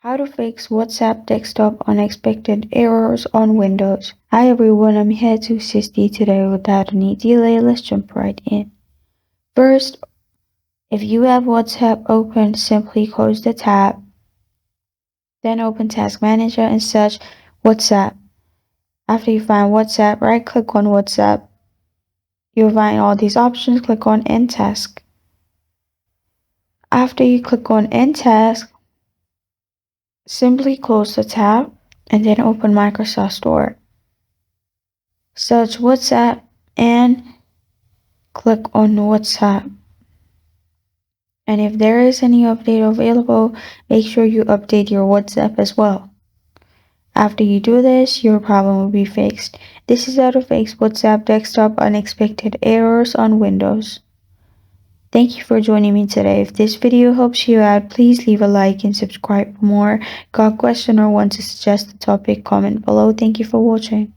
How to fix WhatsApp desktop unexpected errors on Windows. Hi everyone, I'm here to assist you today. Without any delay, let's jump right in. First, if you have WhatsApp open, simply close the tab. Then open Task Manager and search WhatsApp. After you find WhatsApp, right-click on WhatsApp. You'll find all these options. Click on End Task. After you click on End Task, simply close the tab and then open Microsoft Store. Search WhatsApp and click on WhatsApp. And if there is any update available, make sure you update your WhatsApp as well. After you do this, your problem will be fixed. This is how to fix WhatsApp desktop unexpected errors on Windows. Thank you for joining me today. If this video helps you out, please leave a like and subscribe for more. Got a question or want to suggest a topic, comment below. Thank you for watching.